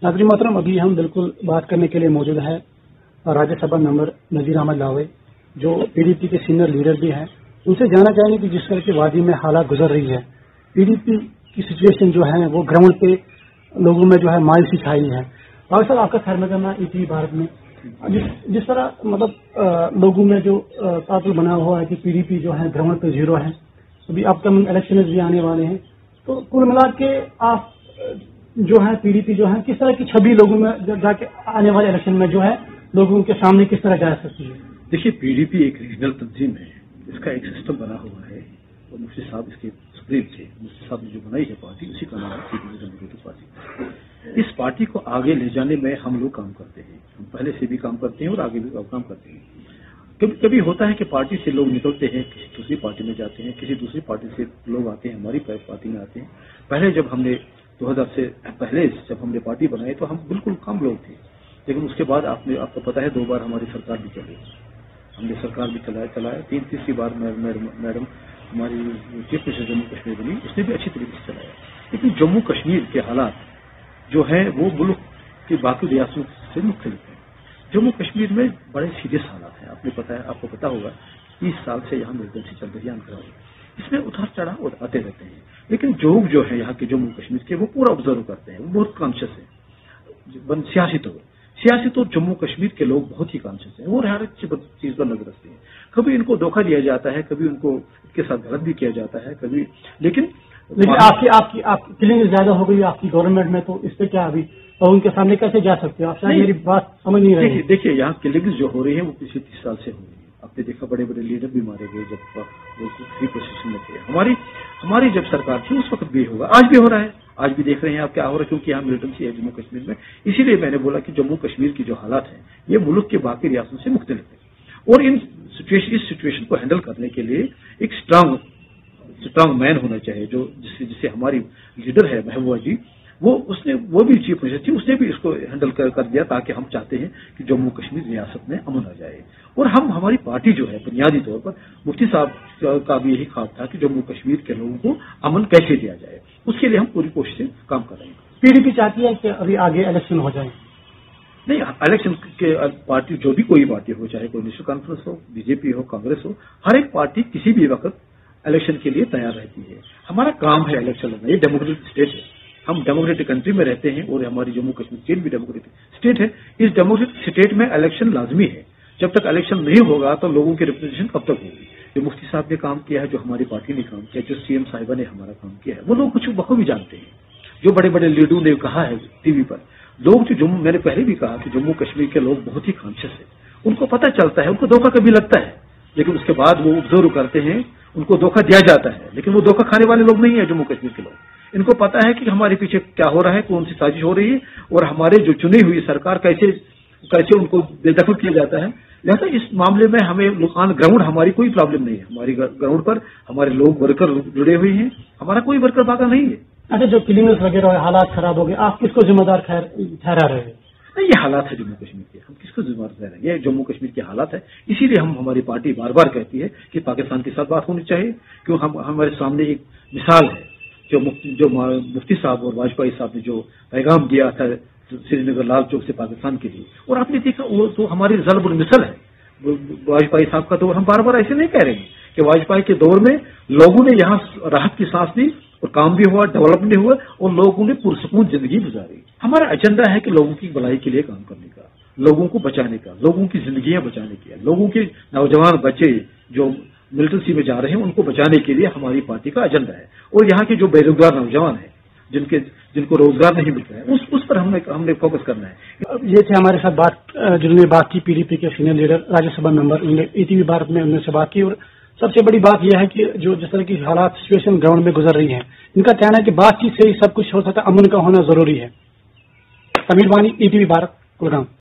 नाज़रीन मोहतरम, अभी हम बिल्कुल बात करने के लिए मौजूद है राज्यसभा मेंबर नज़ीर अहमद लावे, जो पीडीपी के सीनियर लीडर भी हैं। उनसे जानना चाहेंगे कि जिस तरह की वादी में हालात गुजर रही है, पीडीपी की सिचुएशन जो है वो ग्राउंड पे लोगों में जो है मायूसी छाई है। और सर, आपका खैर मकदमा ईटीवी भारत में जिस तरह मतलब लोगों में जो तासुर बना हुआ है कि पीडीपी जो है ग्राउंड पे जीरो है, अभी अपकमिंग इलेक्शन भी आने वाले हैं, तो कुल मिला के आप जो है पीडीपी जो है किस तरह की छवि लोगों में जाके आने वाले इलेक्शन में जो है लोगों के सामने किस तरह जा सकती है? देखिए, पीडीपी एक रीजनल तंजीम है, इसका एक सिस्टम बना हुआ है और मुफ्ती साहब इसके सुप्रीम थे। मुफ्ती साहब ने जो बनाई है पार्टी, उसी का नाम है पीडीपी डेमोक्रेटिक पार्टी। इस पार्टी को आगे ले जाने में हम लोग काम करते हैं, हम पहले से भी काम करते हैं और आगे भी काम करते हैं। कभी कभी होता है कि पार्टी से लोग निकलते हैं, किसी दूसरी पार्टी में जाते हैं, किसी दूसरी पार्टी से लोग आते हैं, हमारी पार्टी में आते हैं। पहले जब हमने 2000 से पहले जब हमने पार्टी बनाई तो हम बिल्कुल कम लोग थे, लेकिन उसके बाद आपको पता है 2 बार हमारी सरकार भी चली, हमने सरकार भी चलाया 3-3 बार मैडम हमारी चीफ मिनिस्टर जम्मू कश्मीर बनी, उसने भी अच्छी तरीके से चलाया। लेकिन जम्मू कश्मीर के हालात जो है वो मुल्क की बाकी रियासतों से मुख्तलिफ है। जम्मू कश्मीर में बड़े सीरियस हालात हैं, आपको पता होगा 30 साल से यहाँ मिलिटेंसी चल रही है अनकरा, इसमें उतार चढ़ाव आते रहते हैं। लेकिन जो है यहाँ के जम्मू कश्मीर के वो पूरा ऑब्जर्व करते हैं, वो बहुत कॉन्शियस है। सियासी तो जम्मू कश्मीर के लोग बहुत ही कॉन्शियस हैं, वो हर चीज पर नजर रखते हैं। कभी इनको धोखा दिया जाता है, कभी उनको इसके साथ गलत भी किया जाता है, कभी लेकिन आपकी किलिंग ज्यादा हो गई आपकी गवर्नमेंट में, तो इस पे क्या अभी और उनके सामने कैसे जा सकते हो आप? मेरी बात समझ नहीं रही। देखिए, यहाँ किलिंग जो हो रही है वो पिछले 30 साल से हो रही है। आपने देखा बड़े बड़े लीडर भी मारे गए जब वो फ्री पोजीशन में थे। हमारी जब सरकार थी उस वक्त भी होगा, आज भी हो रहा है, आज भी देख रहे हैं आप क्या हो रहा है, क्योंकि यहाँ मिलिटेंसी है जम्मू कश्मीर में। इसीलिए मैंने बोला कि जम्मू कश्मीर की जो हालात है ये मुल्क के बाकी रियासतों से मुख्तलिफ है और इस सिचुएशन को हैंडल करने के लिए एक स्ट्रांग मैन होना चाहिए, जो जिसे हमारी लीडर है महबूबा जी, वो भी चीफ मिनिस्टर थी, उसने भी इसको हैंडल कर दिया, ताकि हम चाहते हैं कि जम्मू कश्मीर रियासत में अमन आ जाए। और हमारी पार्टी जो है बुनियादी तौर पर मुफ्ती साहब का भी यही ख्वाब था कि जम्मू कश्मीर के लोगों को अमन कैसे दिया जाए, उसके लिए हम पूरी कोशिश से काम कर रहे हैं। पीडीपी चाहती है कि अभी आगे इलेक्शन हो जाए? नहीं, इलेक्शन के पार्टी जो भी कोई पार्टी हो, चाहे कोई नेशनल कॉन्फ्रेंस हो, बीजेपी हो, कांग्रेस हो, हर एक पार्टी किसी भी वक्त इलेक्शन के लिए तैयार रहती है। हमारा काम है इलेक्शन लड़ना, ये डेमोक्रेटिक स्टेट है, हम डेमोक्रेटिक कंट्री में रहते हैं और हमारी जम्मू कश्मीर स्टेट भी डेमोक्रेटिक स्टेट है। इस डेमोक्रेटिक स्टेट में इलेक्शन लाजमी है, जब तक इलेक्शन नहीं होगा तो लोगों की रिप्रेजेंटेशन कब तक होगी? जो मुफ्ती साहब ने काम किया है, जो हमारी पार्टी ने काम किया, जो सीएम साहिबा ने हमारा काम किया है, वो लोग कुछ बखूबी जानते हैं। जो बड़े बड़े लीडरों ने कहा है टीवी पर, लोग जो मैंने पहले भी कहा कि जम्मू कश्मीर के लोग बहुत ही कॉन्शियस है, उनको पता चलता है, उनको धोखा कभी लगता है, लेकिन उसके बाद वो ऑब्जर्व करते हैं, उनको धोखा दिया जाता है, लेकिन वो धोखा खाने वाले लोग नहीं है जम्मू कश्मीर के लोग। इनको पता है कि हमारे पीछे क्या हो रहा है, कौन सी साजिश हो रही है और हमारे जो चुनी हुई सरकार कैसे उनको बेदखल किया जाता है। लिहाजा इस मामले में हमें ऑन ग्राउंड हमारी कोई प्रॉब्लम नहीं है, हमारी ग्राउंड पर हमारे लोग वर्कर जुड़े हुए हैं, हमारा कोई वर्कर भागा नहीं है। अच्छा, जो क्लीनर्स वगैरह हालात खराब हो गए, आप किसको जिम्मेदार ठहरा रहे हैं? नहीं, ये हालात है जम्मू कश्मीर के, हम किसको जिम्मेदार ठहरा रहे हैं? ये जम्मू कश्मीर के हालात है, इसीलिए हमारी पार्टी बार बार कहती है कि पाकिस्तान के साथ बात होनी चाहिए, क्यों हमारे सामने एक मिसाल है जो मुफ्ती साहब और वाजपेयी साहब ने जो पैगाम दिया था श्रीनगर लाल चौक से पाकिस्तान के लिए, और आपने देखा वो तो हमारी ज़ल्ब मिसल है वाजपेयी साहब का दौर। हम बार बार ऐसे नहीं कह रहे हैं कि वाजपेयी के दौर में लोगों ने यहाँ राहत की सांस ली और काम भी हुआ, डेवलपमेंट हुआ और लोगों ने पुरसकून जिंदगी गुजारी। हमारा एजेंडा है कि लोगों की भलाई के लिए काम करने का, लोगों को बचाने का, लोगों की जिंदगियां बचाने की, लोगों के नौजवान बच्चे जो मिलिटेंसी में जा रहे हैं उनको बचाने के लिए हमारी पार्टी का एजेंडा है। और यहाँ के जो बेरोजगार नौजवान हैं जिनको रोजगार नहीं मिल रहा है, उस पर हमने फोकस करना है। ये थे हमारे साथ जिन्होंने बात की पीडीपी के सीनियर लीडर राज्यसभा मेंबर, उन्होंने ईटीवी भारत में उनसे बात की। और सबसे बड़ी बात यह है कि जो जिस तरह की हालात सिचुएशन ग्राउंड में गुजर रही है, इनका कहना है कि बातचीत से ही सब कुछ हो सकता है, अमन का होना जरूरी है। तमीर वानी, ईटीवी भारत, कुलगाम।